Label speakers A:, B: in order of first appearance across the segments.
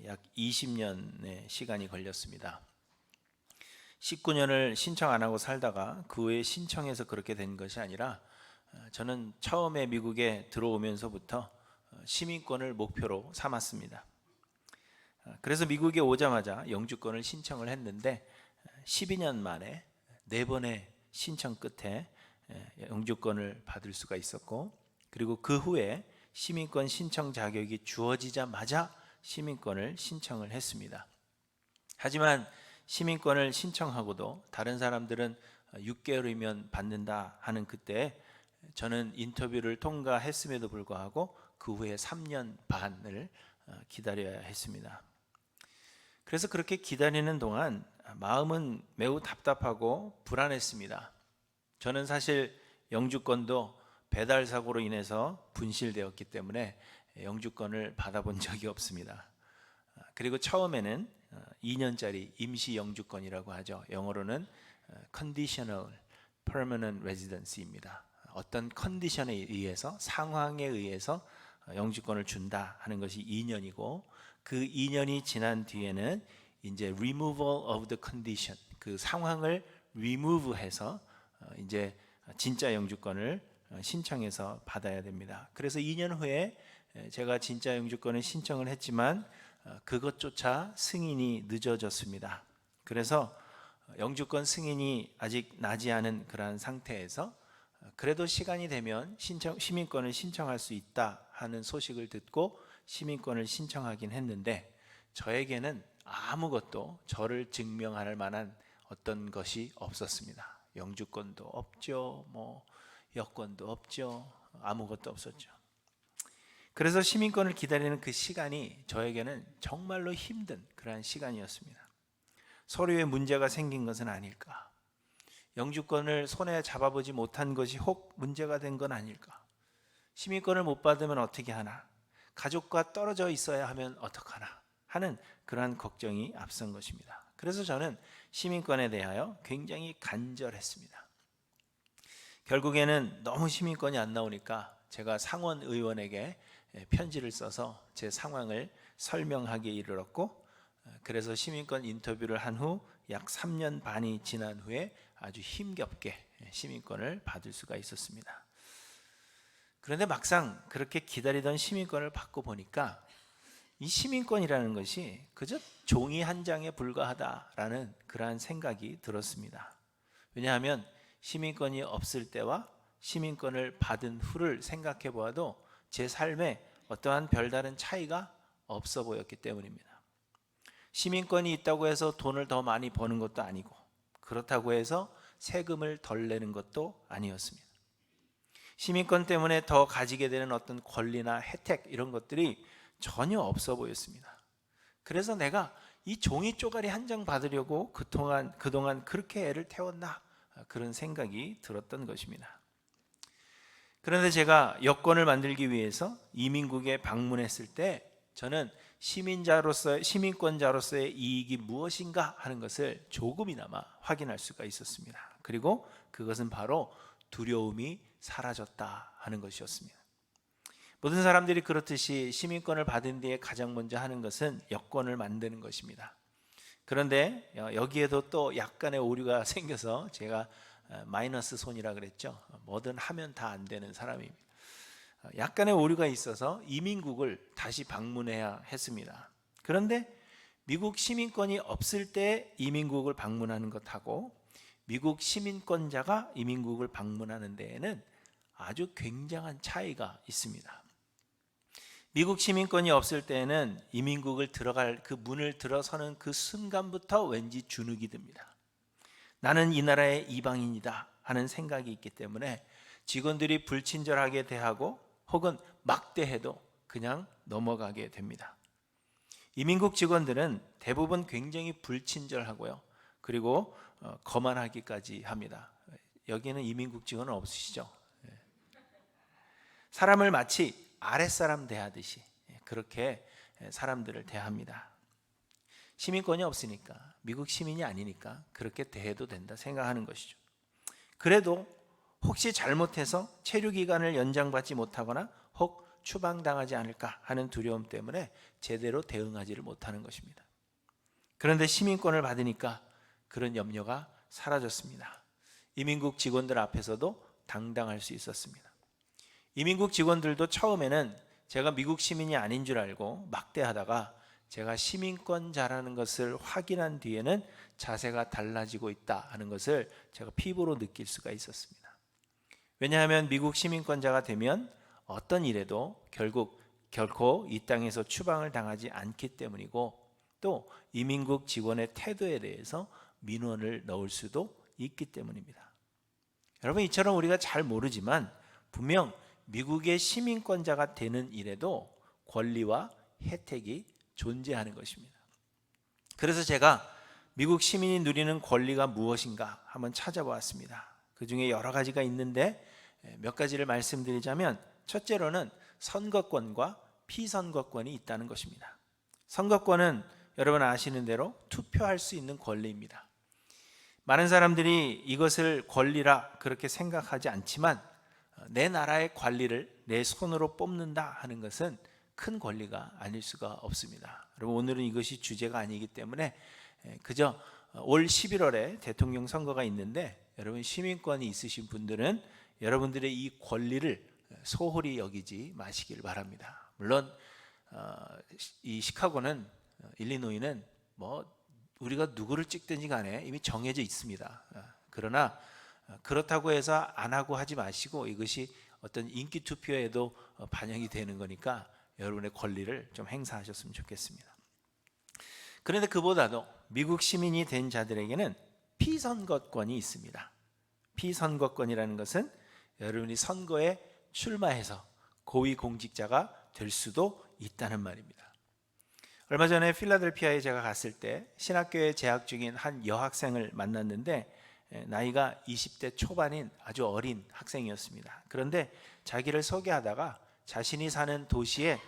A: 약 20년의 시간이 걸렸습니다. 19년을 신청 안 하고 살다가 그 후에 신청해서 그렇게 된 것이 아니라 저는 처음에 미국에 들어오면서부터 시민권을 목표로 삼았습니다. 그래서 미국에 오자마자 영주권을 신청을 했는데 12년 만에 4번의 신청 끝에 영주권을 받을 수가 있었고, 그리고 그 후에 시민권 신청 자격이 주어지자마자 시민권을 신청을 했습니다. 하지만 시민권을 신청하고도 다른 사람들은 6개월이면 받는다 하는 그때 저는 인터뷰를 통과했음에도 불구하고 그 후에 3년 반을 기다려야 했습니다. 그래서 그렇게 기다리는 동안 마음은 매우 답답하고 불안했습니다. 저는 사실 영주권도 배달 사고로 인해서 분실되었기 때문에 영주권을 받아본 적이 없습니다. 그리고 처음에는 2년짜리 임시 영주권이라고 하죠. 영어로는 Conditional Permanent Residency입니다. 어떤 컨디션에 의해서, 상황에 의해서 영주권을 준다 하는 것이 2년이고, 그 2년이 지난 뒤에는 이제 Removal of the Condition, 그 상황을 remove해서 이제 진짜 영주권을 신청해서 받아야 됩니다. 그래서 2년 후에 제가 진짜 영주권을 신청을 했지만 그것조차 승인이 늦어졌습니다. 그래서 영주권 승인이 아직 나지 않은 그러한 상태에서 그래도 시간이 되면 시민권을 신청할 수 있다 하는 소식을 듣고 시민권을 신청하긴 했는데, 저에게는 아무것도 저를 증명할 만한 어떤 것이 없었습니다. 영주권도 없죠, 여권도 없죠, 아무것도 없었죠. 그래서 시민권을 기다리는 그 시간이 저에게는 정말로 힘든 그러한 시간이었습니다. 서류에 문제가 생긴 것은 아닐까? 영주권을 손에 잡아보지 못한 것이 혹 문제가 된 건 아닐까? 시민권을 못 받으면 어떻게 하나? 가족과 떨어져 있어야 하면 어떡하나? 하는 그러한 걱정이 앞선 것입니다. 그래서 저는 시민권에 대하여 굉장히 간절했습니다. 결국에는 너무 시민권이 안 나오니까 제가 상원 의원에게 편지를 써서 제 상황을 설명하기에 이르렀고, 그래서 시민권 인터뷰를 한 후 약 3년 반이 지난 후에 아주 힘겹게 시민권을 받을 수가 있었습니다. 그런데 막상 그렇게 기다리던 시민권을 받고 보니까 이 시민권이라는 것이 그저 종이 한 장에 불과하다라는 그러한 생각이 들었습니다. 왜냐하면 시민권이 없을 때와 시민권을 받은 후를 생각해 보아도 제 삶에 어떠한 별다른 차이가 없어 보였기 때문입니다. 시민권이 있다고 해서 돈을 더 많이 버는 것도 아니고, 그렇다고 해서 세금을 덜 내는 것도 아니었습니다. 시민권 때문에 더 가지게 되는 어떤 권리나 혜택, 이런 것들이 전혀 없어 보였습니다. 그래서 내가 이 종이 쪼가리 한 장 받으려고 그동안 그렇게 애를 태웠나, 그런 생각이 들었던 것입니다. 그런데 제가 여권을 만들기 위해서 이민국에 방문했을 때 저는 시민권자로서의 이익이 무엇인가 하는 것을 조금이나마 확인할 수가 있었습니다. 그리고 그것은 바로 두려움이 사라졌다 하는 것이었습니다. 모든 사람들이 그렇듯이 시민권을 받은 뒤에 가장 먼저 하는 것은 여권을 만드는 것입니다. 그런데 여기에도 또 약간의 오류가 생겨서 제가 마이너스 손이라 그랬죠. 뭐든 하면 다 안 되는 사람입니다. 약간의 오류가 있어서 이민국을 다시 방문해야 했습니다. 그런데 미국 시민권이 없을 때 이민국을 방문하는 것하고 미국 시민권자가 이민국을 방문하는 데에는 아주 굉장한 차이가 있습니다. 미국 시민권이 없을 때에는 이민국을 들어갈 그 문을 들어서는 그 순간부터 왠지 주눅이 듭니다. 나는 이 나라의 이방인이다 하는 생각이 있기 때문에 직원들이 불친절하게 대하고 혹은 막대해도 그냥 넘어가게 됩니다. 이민국 직원들은 대부분 굉장히 불친절하고요, 그리고 거만하기까지 합니다. 여기는 이민국 직원은 없으시죠? 사람을 마치 아랫사람 대하듯이 그렇게 사람들을 대합니다. 시민권이 없으니까, 미국 시민이 아니니까 그렇게 대해도 된다 생각하는 것이죠. 그래도 혹시 잘못해서 체류 기간을 연장받지 못하거나 혹 추방당하지 않을까 하는 두려움 때문에 제대로 대응하지를 못하는 것입니다. 그런데 시민권을 받으니까 그런 염려가 사라졌습니다. 이민국 직원들 앞에서도 당당할 수 있었습니다. 이민국 직원들도 처음에는 제가 미국 시민이 아닌 줄 알고 막대하다가 제가 시민권자라는 것을 확인한 뒤에는 자세가 달라지고 있다 하는 것을 제가 피부로 느낄 수가 있었습니다. 왜냐하면 미국 시민권자가 되면 어떤 일에도 결코 이 땅에서 추방을 당하지 않기 때문이고, 또 이민국 직원의 태도에 대해서 민원을 넣을 수도 있기 때문입니다. 여러분, 이처럼 우리가 잘 모르지만 분명 미국의 시민권자가 되는 일에도 권리와 혜택이 존재하는 것입니다. 그래서 제가 미국 시민이 누리는 권리가 무엇인가 한번 찾아보았습니다. 그 중에 여러 가지가 있는데 몇 가지를 말씀드리자면, 첫째로는 선거권과 피선거권이 있다는 것입니다. 선거권은 여러분 아시는 대로 투표할 수 있는 권리입니다. 많은 사람들이 이것을 권리라 그렇게 생각하지 않지만, 내 나라의 관리를 내 손으로 뽑는다 하는 것은 큰 권리가 아닐 수가 없습니다. 여러분, 오늘은 이것이 주제가 아니기 때문에 그저 올 11월에 대통령 선거가 있는데, 여러분 시민권이 있으신 분들은 여러분들의 이 권리를 소홀히 여기지 마시길 바랍니다. 물론 이 시카고는, 일리노이는 우리가 누구를 찍든지 간에 이미 정해져 있습니다. 그러나 그렇다고 해서 안 하고 하지 마시고, 이것이 어떤 인기 투표에도 반영이 되는 거니까 여러분의 권리를 좀 행사하셨으면 좋겠습니다. 그런데 그보다도 미국 시민이 된 자들에게는 피선거권이 있습니다. 피선거권이라는 것은 여러분이 선거에 출마해서 고위공직자가 될 수도 있다는 말입니다. 얼마 전에 필라델피아에 제가 갔을 때 신학교에 재학 중인 한 여학생을 만났는데, 나이가 20대 초반인 아주 어린 학생이었습니다. 그런데 자기를 소개하다가 자신이 사는 도시의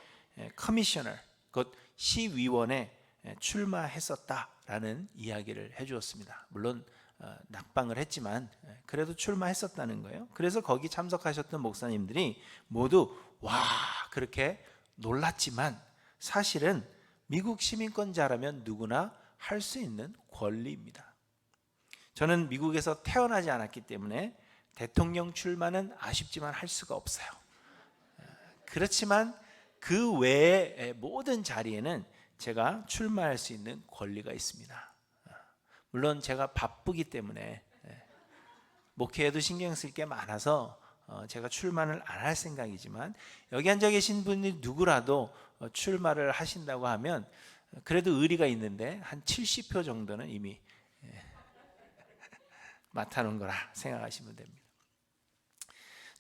A: 커미셔너, 곧 시위원에 출마했었다라는 이야기를 해주었습니다. 물론 낙방을 했지만 그래도 출마했었다는 거예요. 그래서 거기 참석하셨던 목사님들이 모두 와 그렇게 놀랐지만, 사실은 미국 시민권자라면 누구나 할 수 있는 권리입니다. 저는 미국에서 태어나지 않았기 때문에 대통령 출마는 아쉽지만 할 수가 없어요. 그렇지만 그 외의 모든 자리에는 제가 출마할 수 있는 권리가 있습니다. 물론 제가 바쁘기 때문에 목회에도 신경 쓸 게 많아서 제가 출마를 안 할 생각이지만, 여기 앉아 계신 분이 누구라도 출마를 하신다고 하면 그래도 의리가 있는데 한 70표 정도는 이미 맡아놓은 거라 생각하시면 됩니다.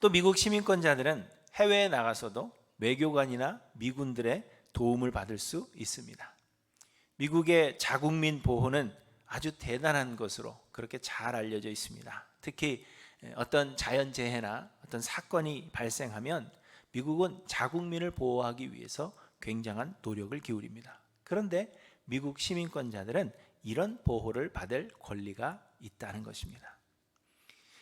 A: 또 미국 시민권자들은 해외에 나가서도 외교관이나 미군들의 도움을 받을 수 있습니다. 미국의 자국민 보호는 아주 대단한 것으로 그렇게 잘 알려져 있습니다. 특히 어떤 자연재해나 어떤 사건이 발생하면 미국은 자국민을 보호하기 위해서 굉장한 노력을 기울입니다. 그런데 미국 시민권자들은 이런 보호를 받을 권리가 있다는 것입니다.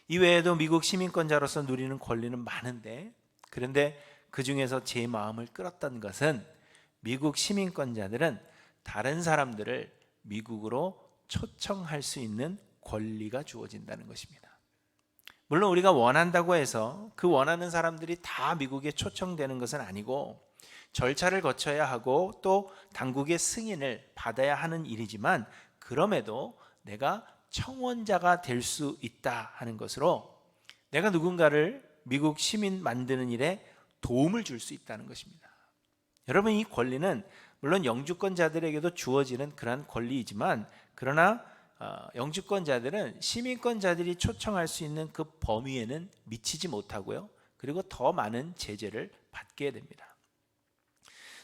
A: 이외에도 미국 시민권자로서 누리는 권리는 많은데, 그런데 그 중에서 제 마음을 끌었던 것은 미국 시민권자들은 다른 사람들을 미국으로 초청할 수 있는 권리가 주어진다는 것입니다. 물론 우리가 원한다고 해서 그 원하는 사람들이 다 미국에 초청되는 것은 아니고, 절차를 거쳐야 하고 또 당국의 승인을 받아야 하는 일이지만, 그럼에도 내가 청원자가 될 수 있다 하는 것으로 내가 누군가를 미국 시민 만드는 일에 도움을 줄 수 있다는 것입니다. 여러분, 이 권리는 물론 영주권자들에게도 주어지는 그러한 권리이지만, 그러나 영주권자들은 시민권자들이 초청할 수 있는 그 범위에는 미치지 못하고요, 그리고 더 많은 제재를 받게 됩니다.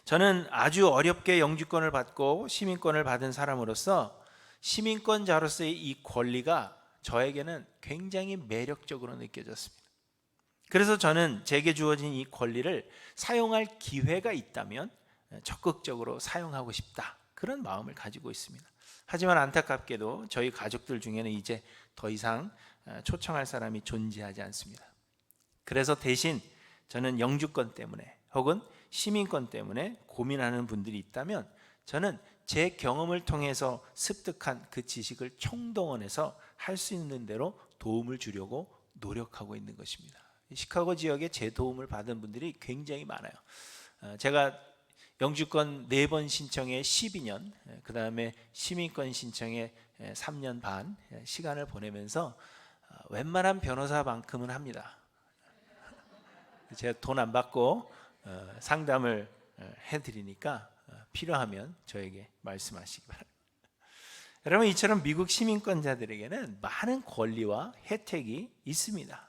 A: 저는 아주 어렵게 영주권을 받고 시민권을 받은 사람으로서 시민권자로서의 이 권리가 저에게는 굉장히 매력적으로 느껴졌습니다. 그래서 저는 제게 주어진 이 권리를 사용할 기회가 있다면 적극적으로 사용하고 싶다, 그런 마음을 가지고 있습니다. 하지만 안타깝게도 저희 가족들 중에는 이제 더 이상 초청할 사람이 존재하지 않습니다. 그래서 대신 저는 영주권 때문에 혹은 시민권 때문에 고민하는 분들이 있다면 저는 제 경험을 통해서 습득한 그 지식을 총동원해서 할 수 있는 대로 도움을 주려고 노력하고 있는 것입니다. 시카고 지역에 제 도움을 받은 분들이 굉장히 많아요. 제가 영주권 4번 신청에 12년, 그 다음에 시민권 신청에 3년 반 시간을 보내면서 웬만한 변호사만큼은 합니다. 제가 돈 안 받고 상담을 해드리니까 필요하면 저에게 말씀하시기 바랍니다. 여러분, 이처럼 미국 시민권자들에게는 많은 권리와 혜택이 있습니다.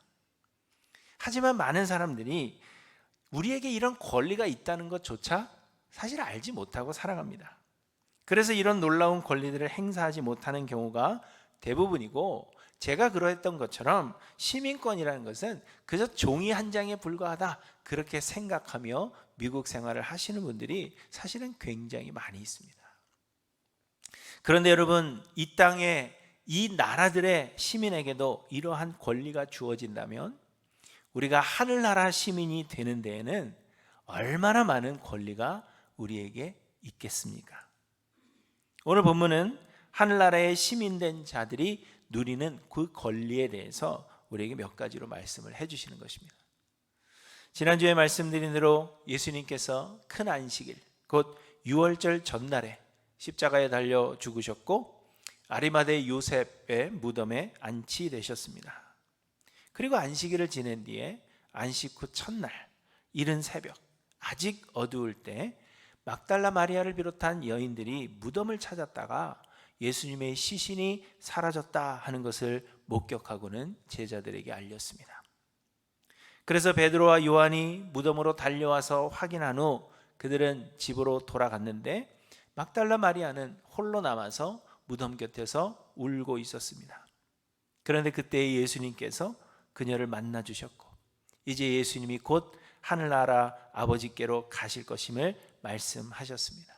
A: 하지만 많은 사람들이 우리에게 이런 권리가 있다는 것조차 사실 알지 못하고 살아갑니다. 그래서 이런 놀라운 권리들을 행사하지 못하는 경우가 대부분이고, 제가 그러했던 것처럼 시민권이라는 것은 그저 종이 한 장에 불과하다, 그렇게 생각하며 미국 생활을 하시는 분들이 사실은 굉장히 많이 있습니다. 그런데 여러분, 이 땅에 이 나라들의 시민에게도 이러한 권리가 주어진다면 우리가 하늘나라 시민이 되는 데에는 얼마나 많은 권리가 우리에게 있겠습니까? 오늘 본문은 하늘나라의 시민된 자들이 누리는 그 권리에 대해서 우리에게 몇 가지로 말씀을 해주시는 것입니다. 지난주에 말씀드린 대로 예수님께서 큰 안식일, 곧 유월절 전날에 십자가에 달려 죽으셨고 아리마대 요셉의 무덤에 안치되셨습니다. 그리고 안식일을 지낸 뒤에 안식 후 첫날 이른 새벽, 아직 어두울 때 막달라 마리아를 비롯한 여인들이 무덤을 찾았다가 예수님의 시신이 사라졌다 하는 것을 목격하고는 제자들에게 알렸습니다. 그래서 베드로와 요한이 무덤으로 달려와서 확인한 후 그들은 집으로 돌아갔는데 막달라 마리아는 홀로 남아서 무덤 곁에서 울고 있었습니다. 그런데 그때 예수님께서 그녀를 만나 주셨고 이제 예수님이 곧 하늘나라 아버지께로 가실 것임을 말씀하셨습니다.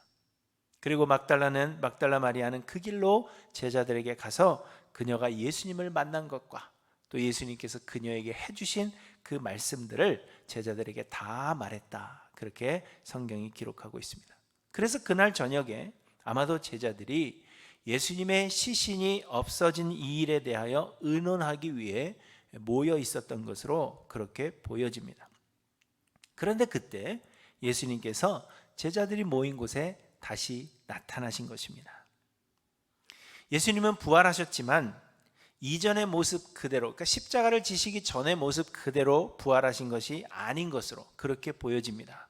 A: 그리고 막달라 마리아는 그 길로 제자들에게 가서 그녀가 예수님을 만난 것과 또 예수님께서 그녀에게 해주신 그 말씀들을 제자들에게 다 말했다, 그렇게 성경이 기록하고 있습니다. 그래서 그날 저녁에 아마도 제자들이 예수님의 시신이 없어진 이 일에 대하여 의논하기 위해 모여 있었던 것으로 그렇게 보여집니다. 그런데 그때 예수님께서 제자들이 모인 곳에 다시 나타나신 것입니다. 예수님은 부활하셨지만 이전의 모습 그대로, 그러니까 십자가를 지시기 전의 모습 그대로 부활하신 것이 아닌 것으로 그렇게 보여집니다.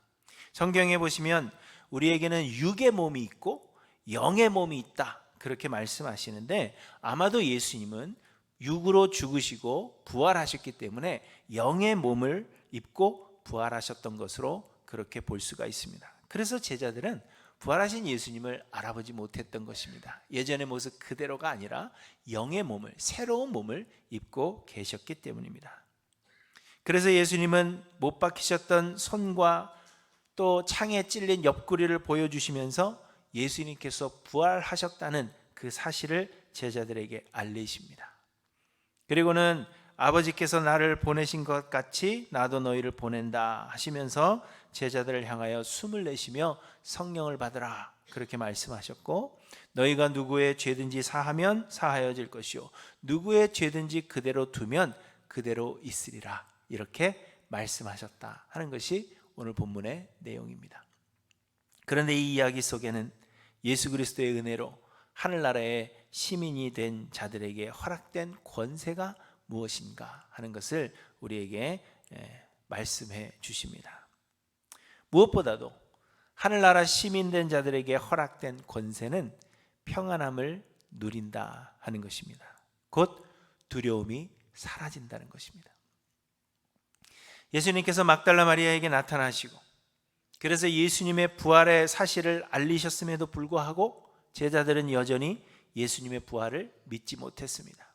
A: 성경에 보시면 우리에게는 육의 몸이 있고 영의 몸이 있다, 그렇게 말씀하시는데 아마도 예수님은 육으로 죽으시고 부활하셨기 때문에 영의 몸을 입고 부활하셨던 것으로 그렇게 볼 수가 있습니다. 그래서 제자들은 부활하신 예수님을 알아보지 못했던 것입니다. 예전의 모습 그대로가 아니라 영의 몸을, 새로운 몸을 입고 계셨기 때문입니다. 그래서 예수님은 못 박히셨던 손과 또 창에 찔린 옆구리를 보여주시면서 예수님께서 부활하셨다는 그 사실을 제자들에게 알리십니다. 그리고는 아버지께서 나를 보내신 것 같이 나도 너희를 보낸다 하시면서 제자들을 향하여 숨을 내쉬며 성령을 받으라, 그렇게 말씀하셨고 너희가 누구의 죄든지 사하면 사하여질 것이요 누구의 죄든지 그대로 두면 그대로 있으리라, 이렇게 말씀하셨다 하는 것이 오늘 본문의 내용입니다. 그런데 이 이야기 속에는 예수 그리스도의 은혜로 하늘나라의 시민이 된 자들에게 허락된 권세가 무엇인가 하는 것을 우리에게 말씀해 주십니다. 무엇보다도 하늘나라 시민된 자들에게 허락된 권세는 평안함을 누린다 하는 것입니다. 곧 두려움이 사라진다는 것입니다. 예수님께서 막달라 마리아에게 나타나시고 그래서 예수님의 부활의 사실을 알리셨음에도 불구하고 제자들은 여전히 예수님의 부활을 믿지 못했습니다.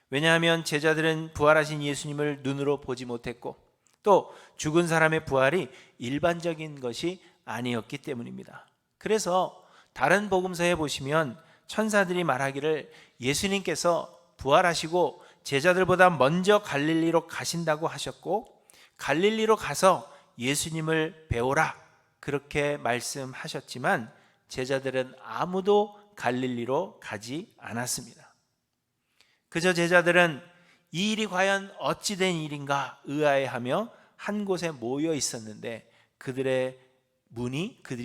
A: 왜냐하면 제자들은 부활하신 예수님을 눈으로 보지 못했고 또 죽은 사람의 부활이 일반적인 것이 아니었기 때문입니다. 그래서 다른 복음서에 보시면 천사들이 말하기를 예수님께서 부활하시고 제자들보다 먼저 갈릴리로 가신다고 하셨고 갈릴리로 가서 예수님을 배우라 그렇게 말씀하셨지만 제자들은 아무도 갈릴리로 가지 않았습니다. 그저 제자들은 이 일이 과연 어찌 된 일인가 의아해하며 한 곳에 모여 있었는데 그들이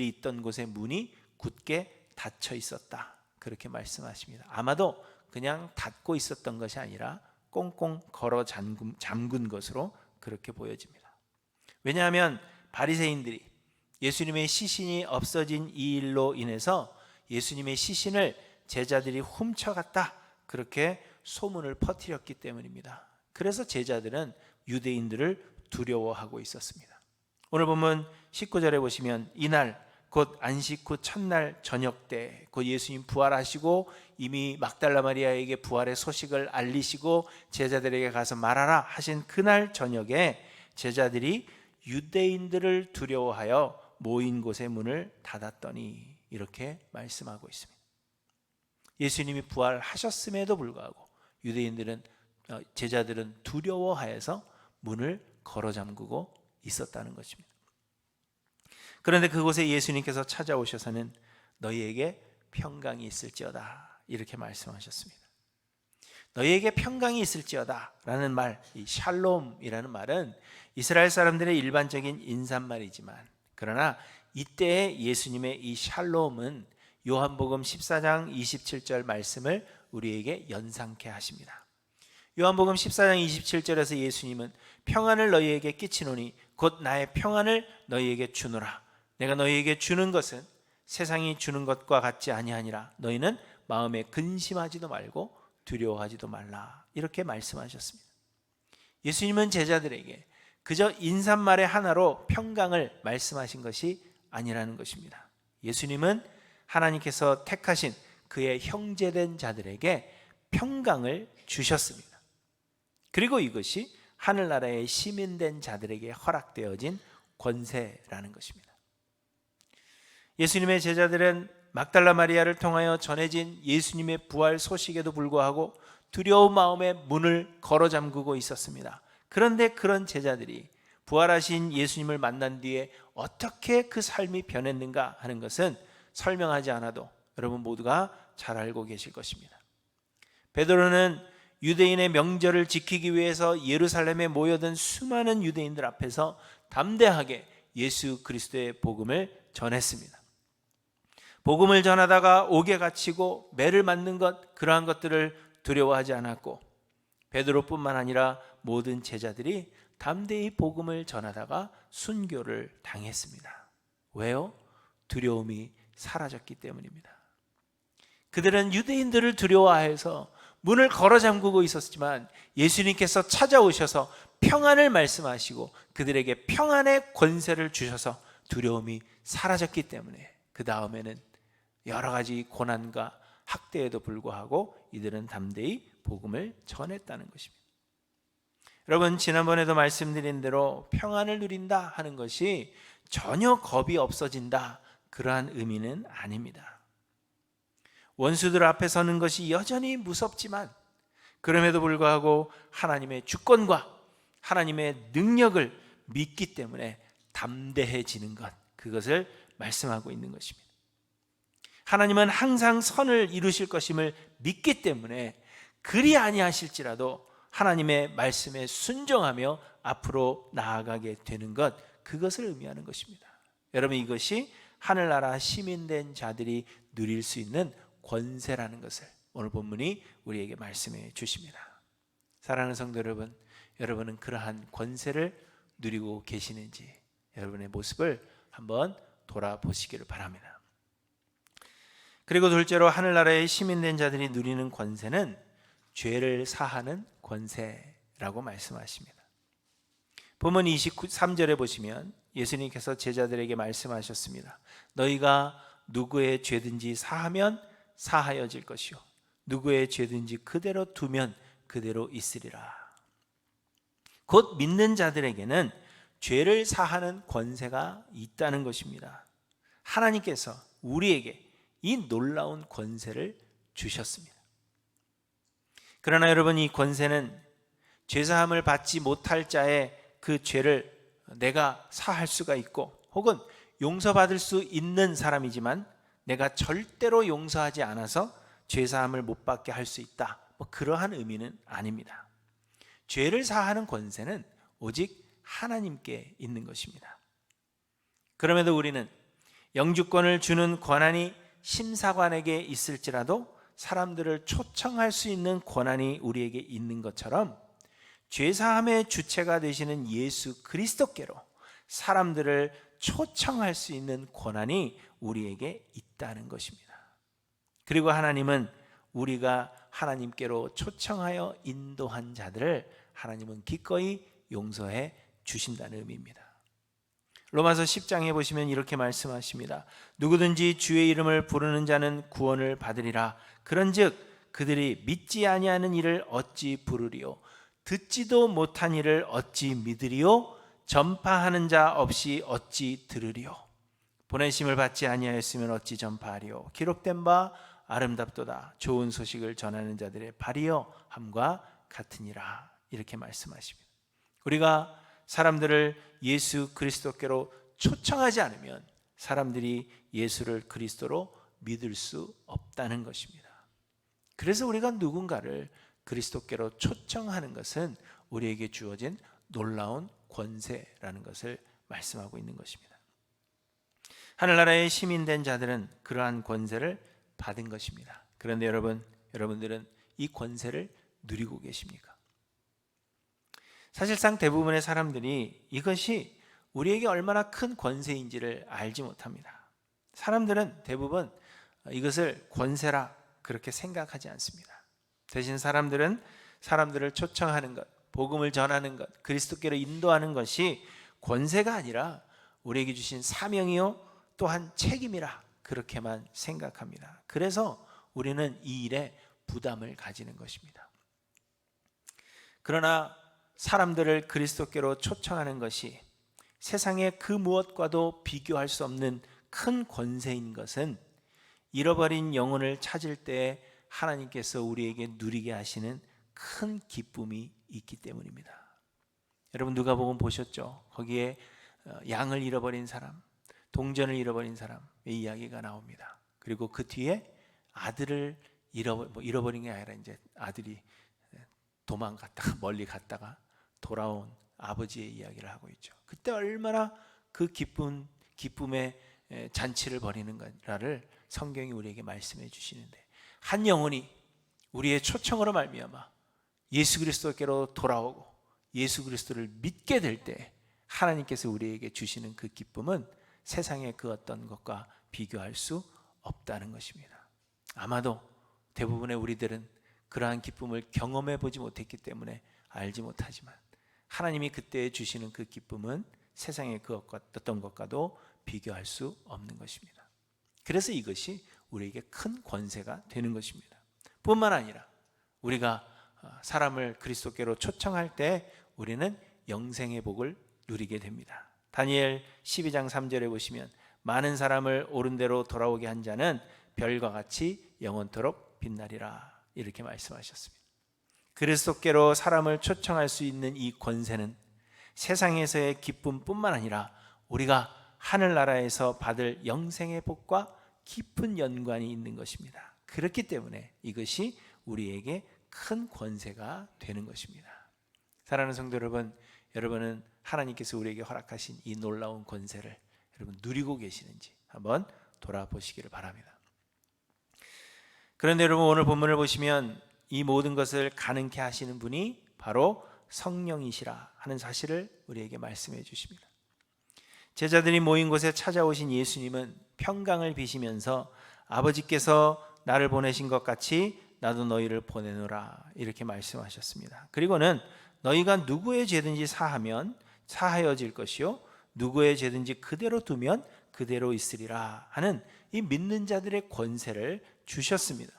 A: 있던 곳의 문이 굳게 닫혀 있었다 그렇게 말씀하십니다. 아마도 그냥 닫고 있었던 것이 아니라 꽁꽁 걸어 잠근 것으로 그렇게 보여집니다. 왜냐하면 바리새인들이 예수님의 시신이 없어진 이 일로 인해서 예수님의 시신을 제자들이 훔쳐갔다 그렇게 소문을 퍼뜨렸기 때문입니다. 그래서 제자들은 유대인들을 두려워하고 있었습니다. 오늘 본문 19절에 보시면 이날 곧 안식 후 첫날 저녁 때 곧 예수님 부활하시고 이미 막달라 마리아에게 부활의 소식을 알리시고 제자들에게 가서 말하라 하신 그날 저녁에 제자들이 유대인들을 두려워하여 모인 곳의 문을 닫았더니 이렇게 말씀하고 있습니다. 예수님이 부활하셨음에도 불구하고 제자들은 두려워하여서 문을 걸어 잠그고 있었다는 것입니다. 그런데 그곳에 예수님께서 찾아오셔서는 너희에게 평강이 있을지어다 이렇게 말씀하셨습니다. 너희에게 평강이 있을지어다 라는 말, 이 샬롬이라는 말은 이스라엘 사람들의 일반적인 인사말이지만 그러나 이때의 예수님의 이 샬롬은 요한복음 14장 27절 말씀을 우리에게 연상케 하십니다. 요한복음 14장 27절에서 예수님은 평안을 너희에게 끼치노니 곧 나의 평안을 너희에게 주노라. 내가 너희에게 주는 것은 세상이 주는 것과 같지 아니하니라. 너희는 마음에 근심하지도 말고 두려워하지도 말라. 이렇게 말씀하셨습니다. 예수님은 제자들에게 그저 인사말의 하나로 평강을 말씀하신 것이 아니라는 것입니다. 예수님은 하나님께서 택하신 그의 형제된 자들에게 평강을 주셨습니다. 그리고 이것이 하늘나라의 시민된 자들에게 허락되어진 권세라는 것입니다. 예수님의 제자들은 막달라 마리아를 통하여 전해진 예수님의 부활 소식에도 불구하고 두려운 마음에 문을 걸어 잠그고 있었습니다. 그런데 그런 제자들이 부활하신 예수님을 만난 뒤에 어떻게 그 삶이 변했는가 하는 것은 설명하지 않아도 여러분 모두가 잘 알고 계실 것입니다. 베드로는 유대인의 명절을 지키기 위해서 예루살렘에 모여든 수많은 유대인들 앞에서 담대하게 예수 그리스도의 복음을 전했습니다. 복음을 전하다가 옥에 갇히고 매를 맞는 것, 그러한 것들을 두려워하지 않았고 베드로뿐만 아니라 모든 제자들이 담대히 복음을 전하다가 순교를 당했습니다. 왜요? 두려움이 사라졌기 때문입니다. 그들은 유대인들을 두려워해서 문을 걸어 잠그고 있었지만 예수님께서 찾아오셔서 평안을 말씀하시고 그들에게 평안의 권세를 주셔서 두려움이 사라졌기 때문에 그 다음에는 여러 가지 고난과 학대에도 불구하고 이들은 담대히 복음을 전했다는 것입니다. 여러분, 지난번에도 말씀드린 대로 평안을 누린다 하는 것이 전혀 겁이 없어진다 그러한 의미는 아닙니다. 원수들 앞에 서는 것이 여전히 무섭지만 그럼에도 불구하고 하나님의 주권과 하나님의 능력을 믿기 때문에 담대해지는 것, 그것을 말씀하고 있는 것입니다. 하나님은 항상 선을 이루실 것임을 믿기 때문에 그리 아니하실지라도 하나님의 말씀에 순종하며 앞으로 나아가게 되는 것, 그것을 의미하는 것입니다. 여러분, 이것이 하늘나라 시민된 자들이 누릴 수 있는 권세라는 것을 오늘 본문이 우리에게 말씀해 주십니다. 사랑하는 성도 여러분, 여러분은 그러한 권세를 누리고 계시는지 여러분의 모습을 한번 돌아보시기를 바랍니다. 그리고 둘째로 하늘나라의 시민된 자들이 누리는 권세는 죄를 사하는 권세라고 말씀하십니다. 본문 23절에 보시면 예수님께서 제자들에게 말씀하셨습니다. 너희가 누구의 죄든지 사하면 사하여질 것이요 누구의 죄든지 그대로 두면 그대로 있으리라. 곧 믿는 자들에게는 죄를 사하는 권세가 있다는 것입니다. 하나님께서 우리에게 이 놀라운 권세를 주셨습니다. 그러나 여러분, 이 권세는 죄사함을 받지 못할 자의 그 죄를 내가 사할 수가 있고 혹은 용서받을 수 있는 사람이지만 내가 절대로 용서하지 않아서 죄사함을 못 받게 할 수 있다, 그러한 의미는 아닙니다. 죄를 사하는 권세는 오직 하나님께 있는 것입니다. 그럼에도 우리는 영주권을 주는 권한이 심사관에게 있을지라도 사람들을 초청할 수 있는 권한이 우리에게 있는 것처럼 죄사함의 주체가 되시는 예수 그리스도께로 사람들을 초청할 수 있는 권한이 우리에게 있다는 것입니다. 그리고 하나님은 우리가 하나님께로 초청하여 인도한 자들을 하나님은 기꺼이 용서해 주신다는 의미입니다. 로마서 10장에 보시면 이렇게 말씀하십니다. 누구든지 주의 이름을 부르는 자는 구원을 받으리라. 그런즉 그들이 믿지 아니하는 이를 어찌 부르리요? 듣지도 못한 이를 어찌 믿으리요? 전파하는 자 없이 어찌 들으리요? 보내심을 받지 아니하였으면 어찌 전파하리요? 기록된 바 아름답도다. 좋은 소식을 전하는 자들의 발이여 함과 같으니라. 이렇게 말씀하십니다. 우리가 사람들을 예수 그리스도께로 초청하지 않으면 사람들이 예수를 그리스도로 믿을 수 없다는 것입니다. 그래서 우리가 누군가를 그리스도께로 초청하는 것은 우리에게 주어진 놀라운 권세라는 것을 말씀하고 있는 것입니다. 하늘나라의 시민된 자들은 그러한 권세를 받은 것입니다. 그런데 여러분들은 이 권세를 누리고 계십니까? 사실상 대부분의 사람들이 이것이 우리에게 얼마나 큰 권세인지를 알지 못합니다. 사람들은 대부분 이것을 권세라 그렇게 생각하지 않습니다. 대신 사람들은 사람들을 초청하는 것, 복음을 전하는 것, 그리스도께로 인도하는 것이 권세가 아니라 우리에게 주신 사명이요 또한 책임이라 그렇게만 생각합니다. 그래서 우리는 이 일에 부담을 가지는 것입니다. 그러나 사람들을 그리스도께로 초청하는 것이 세상의 그 무엇과도 비교할 수 없는 큰 권세인 것은 잃어버린 영혼을 찾을 때 하나님께서 우리에게 누리게 하시는 큰 기쁨이 있기 때문입니다. 여러분 누가복음 보셨죠? 거기에 양을 잃어버린 사람, 동전을 잃어버린 사람의 이야기가 나옵니다. 그리고 그 뒤에 아들을 잃어버린 게 아니라 이제 아들이 도망갔다가 멀리 갔다가 돌아온 아버지의 이야기를 하고 있죠. 그때 얼마나 그 기쁨의 잔치를 벌이는가를 성경이 우리에게 말씀해 주시는데, 한 영혼이 우리의 초청으로 말미암아 예수 그리스도께로 돌아오고 예수 그리스도를 믿게 될 때 하나님께서 우리에게 주시는 그 기쁨은 세상의 그 어떤 것과 비교할 수 없다는 것입니다. 아마도 대부분의 우리들은 그러한 기쁨을 경험해 보지 못했기 때문에 알지 못하지만 하나님이 그때 주시는 그 기쁨은 세상의 그 어떤 것과도 비교할 수 없는 것입니다. 그래서 이것이 우리에게 큰 권세가 되는 것입니다. 뿐만 아니라 우리가 사람을 그리스도께로 초청할 때 우리는 영생의 복을 누리게 됩니다. 다니엘 12장 3절에 보시면 많은 사람을 옳은 대로 돌아오게 한 자는 별과 같이 영원토록 빛나리라 이렇게 말씀하셨습니다. 그리스도께로 사람을 초청할 수 있는 이 권세는 세상에서의 기쁨뿐만 아니라 우리가 하늘나라에서 받을 영생의 복과 깊은 연관이 있는 것입니다. 그렇기 때문에 이것이 우리에게 큰 권세가 되는 것입니다. 사랑하는 성도 여러분, 여러분은 하나님께서 우리에게 허락하신 이 놀라운 권세를 여러분 누리고 계시는지 한번 돌아보시기를 바랍니다. 그런데 여러분 오늘 본문을 보시면 이 모든 것을 가능케 하시는 분이 바로 성령이시라 하는 사실을 우리에게 말씀해 주십니다. 제자들이 모인 곳에 찾아오신 예수님은 평강을 비시면서 아버지께서 나를 보내신 것 같이 나도 너희를 보내노라 이렇게 말씀하셨습니다. 그리고는 너희가 누구의 죄든지 사하면 사하여질 것이요 누구의 죄든지 그대로 두면 그대로 있으리라 하는 이 믿는 자들의 권세를 주셨습니다.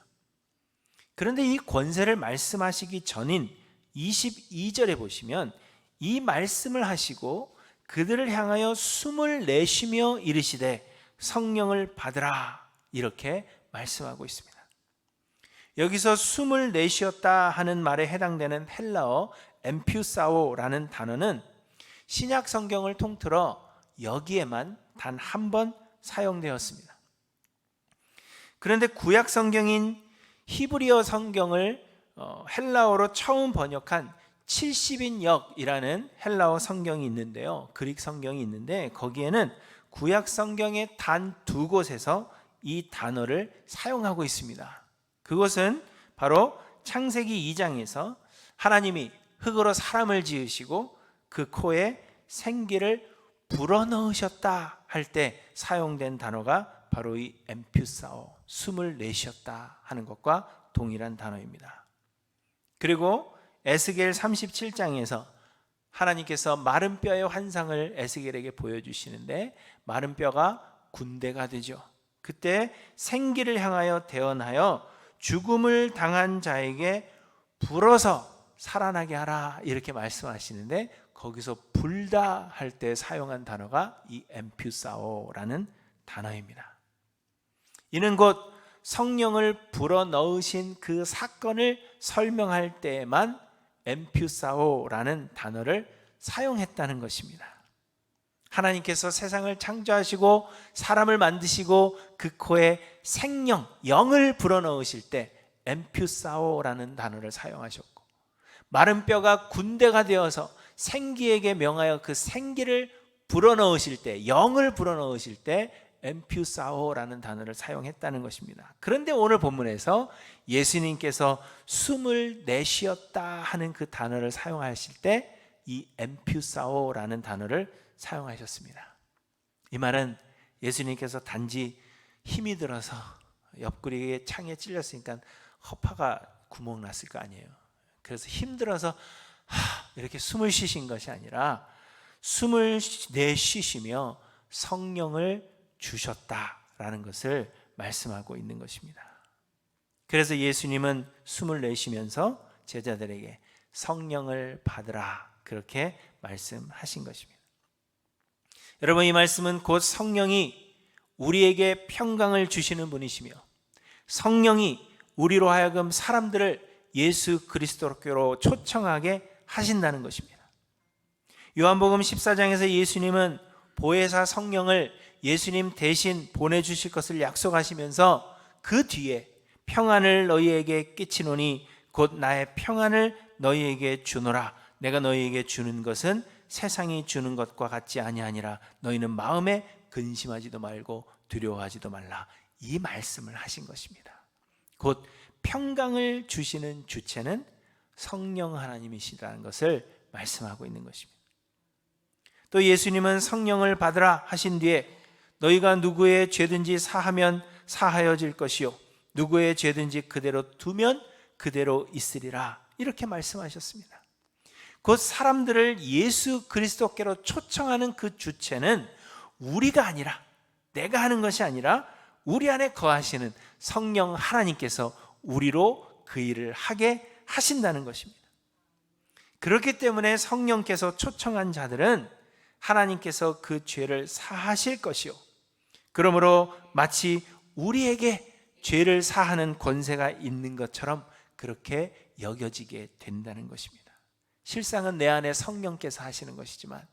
A: 그런데 이 권세를 말씀하시기 전인 22절에 보시면 이 말씀을 하시고 그들을 향하여 숨을 내쉬며 이르시되 성령을 받으라 이렇게 말씀하고 있습니다. 여기서 숨을 내쉬었다 하는 말에 해당되는 헬라어 엠퓨사오라는 단어는 신약 성경을 통틀어 여기에만 단 한 번 사용되었습니다. 그런데 구약 성경인 히브리어 성경을 헬라어로 처음 번역한 70인역이라는 헬라어 성경이 있는데요, 그릭 성경이 있는데 거기에는 구약 성경의 단 2곳에서 이 단어를 사용하고 있습니다. 그것은 바로 창세기 2장에서 하나님이 흙으로 사람을 지으시고 그 코에 생기를 불어넣으셨다 할 때 사용된 단어가 바로 이 엠퓨사오, 숨을 내쉬었다 하는 것과 동일한 단어입니다. 그리고 에스겔 37장에서 하나님께서 마른 뼈의 환상을 에스겔에게 보여주시는데 마른 뼈가 군대가 되죠. 그때 생기를 향하여 대언하여 죽음을 당한 자에게 불어서 살아나게 하라 이렇게 말씀하시는데 거기서 불다 할 때 사용한 단어가 이 엠퓨사오라는 단어입니다. 이는 곧 성령을 불어넣으신 그 사건을 설명할 때에만 엠퓨사오라는 단어를 사용했다는 것입니다. 하나님께서 세상을 창조하시고 사람을 만드시고 그 코에 생명, 영을 불어넣으실 때 엠퓨사오라는 단어를 사용하셨고, 마른 뼈가 군대가 되어서 생기에게 명하여 그 생기를 불어넣으실 때, 영을 불어넣으실 때 엠퓨사오라는 단어를 사용했다는 것입니다. 그런데 오늘 본문에서 예수님께서 숨을 내쉬었다 하는 그 단어를 사용하실 때 이 엠퓨사오라는 단어를 사용하셨습니다. 이 말은 예수님께서 단지 힘이 들어서 옆구리에 창에 찔렸으니까 허파가 구멍 났을 거 아니에요. 그래서 힘들어서 이렇게 숨을 쉬신 것이 아니라 숨을 내쉬시며 성령을 주셨다라는 것을 말씀하고 있는 것입니다. 그래서 예수님은 숨을 내쉬면서 제자들에게 성령을 받으라 그렇게 말씀하신 것입니다. 여러분, 이 말씀은 곧 성령이 우리에게 평강을 주시는 분이시며 성령이 우리로 하여금 사람들을 예수 그리스도께로 초청하게 하신다는 것입니다. 요한복음 14장에서 예수님은 보혜사 성령을 예수님 대신 보내주실 것을 약속하시면서 그 뒤에 평안을 너희에게 끼치노니 곧 나의 평안을 너희에게 주노라. 내가 너희에게 주는 것은 세상이 주는 것과 같지 아니하니라. 너희는 마음에 근심하지도 말고 두려워하지도 말라. 이 말씀을 하신 것입니다. 곧 평강을 주시는 주체는 성령 하나님이시라는 것을 말씀하고 있는 것입니다. 또 예수님은 성령을 받으라 하신 뒤에 너희가 누구의 죄든지 사하면 사하여질 것이요 누구의 죄든지 그대로 두면 그대로 있으리라 이렇게 말씀하셨습니다. 곧 사람들을 예수 그리스도께로 초청하는 그 주체는 우리가 아니라, 내가 하는 것이 아니라 우리 안에 거하시는 성령 하나님께서 우리로 그 일을 하게 하신다는 것입니다. 그렇기 때문에 성령께서 초청한 자들은 하나님께서 그 죄를 사하실 것이요 그러므로 마치 우리에게 죄를 사하는 권세가 있는 것처럼 그렇게 여겨지게 된다는 것입니다. 실상은 내 안에 성령께서 하시는 것이지만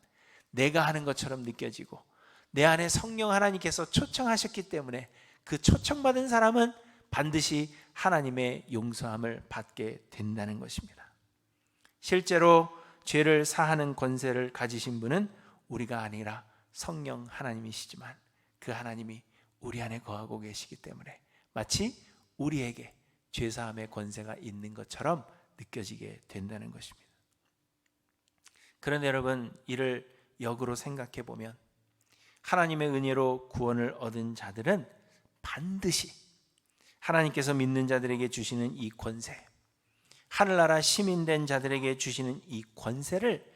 A: 내가 하는 것처럼 느껴지고 내 안에 성령 하나님께서 초청하셨기 때문에 그 초청받은 사람은 반드시 하나님의 용서함을 받게 된다는 것입니다. 실제로 죄를 사하는 권세를 가지신 분은 우리가 아니라 성령 하나님이시지만 그 하나님이 우리 안에 거하고 계시기 때문에 마치 우리에게 죄사함의 권세가 있는 것처럼 느껴지게 된다는 것입니다. 그런데 여러분, 이를 역으로 생각해 보면 하나님의 은혜로 구원을 얻은 자들은 반드시 하나님께서 믿는 자들에게 주시는 이 권세, 하늘나라 시민된 자들에게 주시는 이 권세를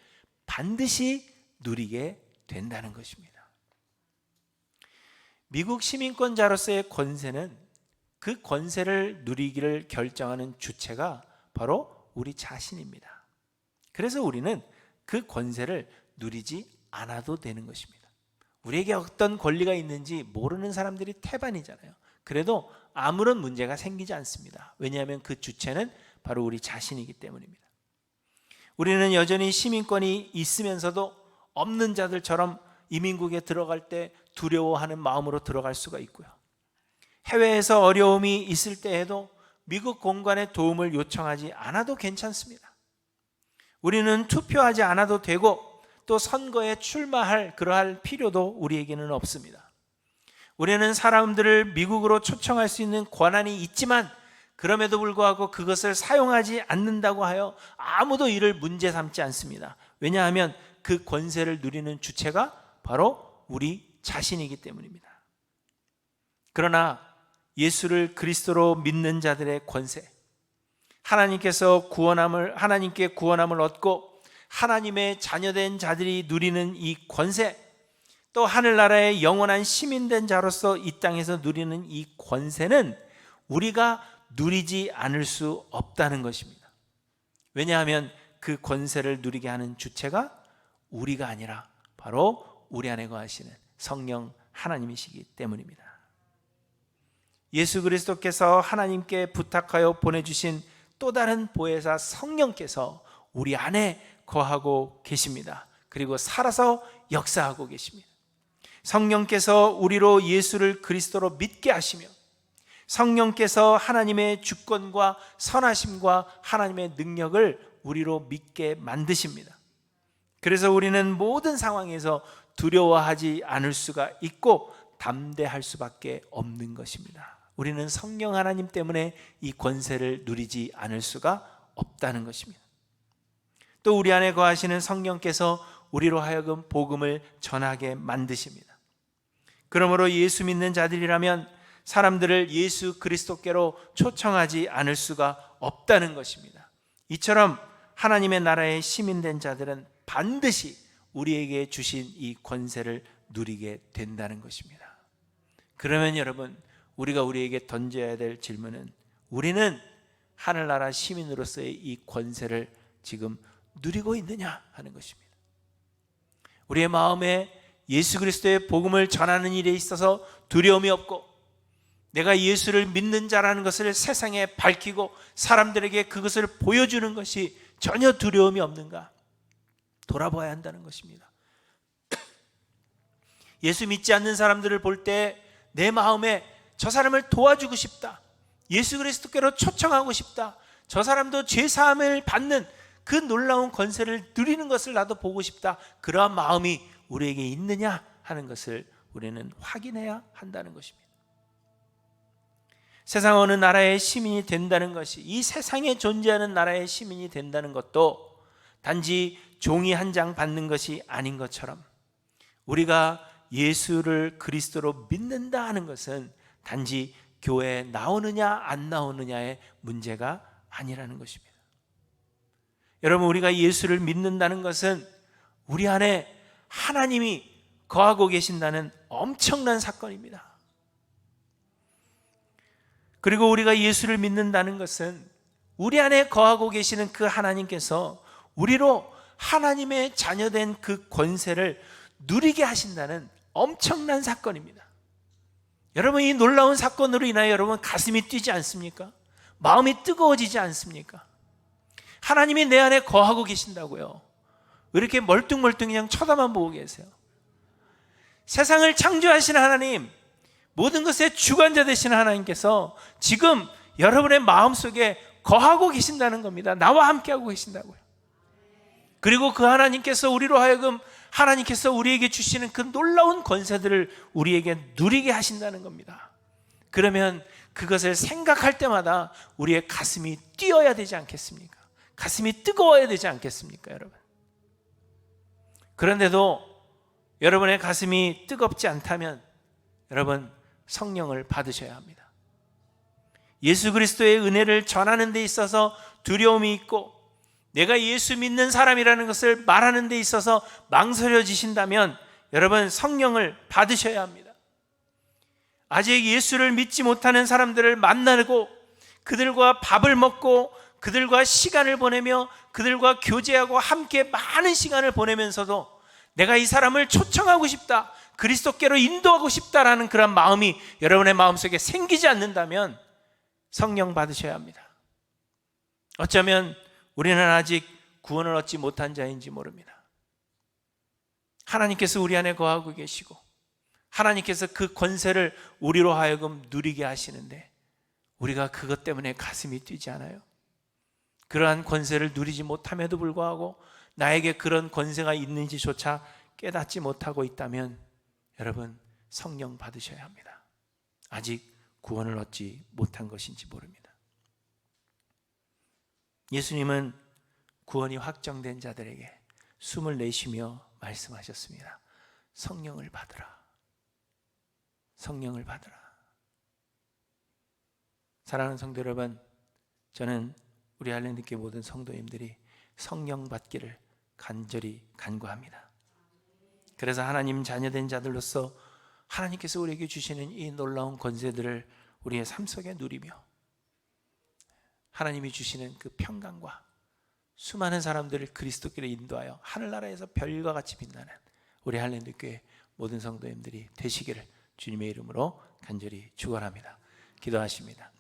A: 반드시 누리게 된다는 것입니다. 미국 시민권자로서의 권세는 그 권세를 누리기를 결정하는 주체가 바로 우리 자신입니다. 그래서 우리는 그 권세를 누리지 않아도 되는 것입니다. 우리에게 어떤 권리가 있는지 모르는 사람들이 태반이잖아요. 그래도 아무런 문제가 생기지 않습니다. 왜냐하면 그 주체는 바로 우리 자신이기 때문입니다. 우리는 여전히 시민권이 있으면서도 없는 자들처럼 이민국에 들어갈 때 두려워하는 마음으로 들어갈 수가 있고요. 해외에서 어려움이 있을 때에도 미국 공관의 도움을 요청하지 않아도 괜찮습니다. 우리는 투표하지 않아도 되고 또 선거에 출마할 그러할 필요도 우리에게는 없습니다. 우리는 사람들을 미국으로 초청할 수 있는 권한이 있지만 그럼에도 불구하고 그것을 사용하지 않는다고 하여 아무도 이를 문제 삼지 않습니다. 왜냐하면 그 권세를 누리는 주체가 바로 우리 자신이기 때문입니다. 그러나 예수를 그리스도로 믿는 자들의 권세, 하나님께 구원함을 얻고 하나님의 자녀된 자들이 누리는 이 권세, 또 하늘나라의 영원한 시민된 자로서 이 땅에서 누리는 이 권세는 우리가 누리지 않을 수 없다는 것입니다. 왜냐하면 그 권세를 누리게 하는 주체가 우리가 아니라 바로 우리 안에 거하시는 성령 하나님이시기 때문입니다. 예수 그리스도께서 하나님께 부탁하여 보내주신 또 다른 보혜사 성령께서 우리 안에 거하고 계십니다. 그리고 살아서 역사하고 계십니다. 성령께서 우리로 예수를 그리스도로 믿게 하시며 성령께서 하나님의 주권과 선하심과 하나님의 능력을 우리로 믿게 만드십니다. 그래서 우리는 모든 상황에서 두려워하지 않을 수가 있고 담대할 수밖에 없는 것입니다. 우리는 성령 하나님 때문에 이 권세를 누리지 않을 수가 없다는 것입니다. 또 우리 안에 거하시는 성령께서 우리로 하여금 복음을 전하게 만드십니다. 그러므로 예수 믿는 자들이라면 사람들을 예수 그리스도께로 초청하지 않을 수가 없다는 것입니다. 이처럼 하나님의 나라의 시민된 자들은 반드시 우리에게 주신 이 권세를 누리게 된다는 것입니다. 그러면 여러분, 우리가 우리에게 던져야 될 질문은 우리는 하늘나라 시민으로서의 이 권세를 지금 누리고 있느냐 하는 것입니다. 우리의 마음에 예수 그리스도의 복음을 전하는 일에 있어서 두려움이 없고 내가 예수를 믿는 자라는 것을 세상에 밝히고 사람들에게 그것을 보여주는 것이 전혀 두려움이 없는가 돌아봐야 한다는 것입니다. 예수 믿지 않는 사람들을 볼 때 내 마음에 저 사람을 도와주고 싶다, 예수 그리스도께로 초청하고 싶다, 저 사람도 죄사함을 받는 그 놀라운 권세를 누리는 것을 나도 보고 싶다, 그러한 마음이 우리에게 있느냐 하는 것을 우리는 확인해야 한다는 것입니다. 세상 어느 나라의 시민이 된다는 것이, 이 세상에 존재하는 나라의 시민이 된다는 것도 단지 종이 한 장 받는 것이 아닌 것처럼 우리가 예수를 그리스도로 믿는다 하는 것은 단지 교회에 나오느냐 안 나오느냐의 문제가 아니라는 것입니다. 여러분, 우리가 예수를 믿는다는 것은 우리 안에 하나님이 거하고 계신다는 엄청난 사건입니다. 그리고 우리가 예수를 믿는다는 것은 우리 안에 거하고 계시는 그 하나님께서 우리로 하나님의 자녀된 그 권세를 누리게 하신다는 엄청난 사건입니다. 여러분, 이 놀라운 사건으로 인하여 여러분 가슴이 뛰지 않습니까? 마음이 뜨거워지지 않습니까? 하나님이 내 안에 거하고 계신다고요. 왜 이렇게 멀뚱멀뚱 그냥 쳐다만 보고 계세요? 세상을 창조하신 하나님, 모든 것의 주관자 되시는 하나님께서 지금 여러분의 마음속에 거하고 계신다는 겁니다. 나와 함께하고 계신다고요. 그리고 그 하나님께서 우리로 하여금 하나님께서 우리에게 주시는 그 놀라운 권세들을 우리에게 누리게 하신다는 겁니다. 그러면 그것을 생각할 때마다 우리의 가슴이 뛰어야 되지 않겠습니까? 가슴이 뜨거워야 되지 않겠습니까, 여러분? 그런데도 여러분의 가슴이 뜨겁지 않다면 여러분, 성령을 받으셔야 합니다. 예수 그리스도의 은혜를 전하는 데 있어서 두려움이 있고 내가 예수 믿는 사람이라는 것을 말하는 데 있어서 망설여지신다면 여러분, 성령을 받으셔야 합니다. 아직 예수를 믿지 못하는 사람들을 만나고 그들과 밥을 먹고 그들과 시간을 보내며 그들과 교제하고 함께 많은 시간을 보내면서도 내가 이 사람을 초청하고 싶다, 그리스도께로 인도하고 싶다라는 그런 마음이 여러분의 마음속에 생기지 않는다면 성령 받으셔야 합니다. 어쩌면 우리는 아직 구원을 얻지 못한 자인지 모릅니다. 하나님께서 우리 안에 거하고 계시고 하나님께서 그 권세를 우리로 하여금 누리게 하시는데 우리가 그것 때문에 가슴이 뛰지 않아요? 그러한 권세를 누리지 못함에도 불구하고 나에게 그런 권세가 있는지조차 깨닫지 못하고 있다면 여러분, 성령 받으셔야 합니다. 아직 구원을 얻지 못한 것인지 모릅니다. 예수님은 구원이 확정된 자들에게 숨을 내쉬며 말씀하셨습니다. 성령을 받으라. 성령을 받으라. 사랑하는 성도 여러분, 저는 우리 할렐루야 모든 성도님들이 성령 받기를 간절히 간구합니다. 그래서 하나님 자녀된 자들로서 하나님께서 우리에게 주시는 이 놀라운 권세들을 우리의 삶 속에 누리며 하나님이 주시는 그 평강과 수많은 사람들을 그리스도께로 인도하여 하늘나라에서 별과 같이 빛나는 우리 할렐루야 교회 모든 성도님들이 되시기를 주님의 이름으로 간절히 축원합니다. 기도하십니다.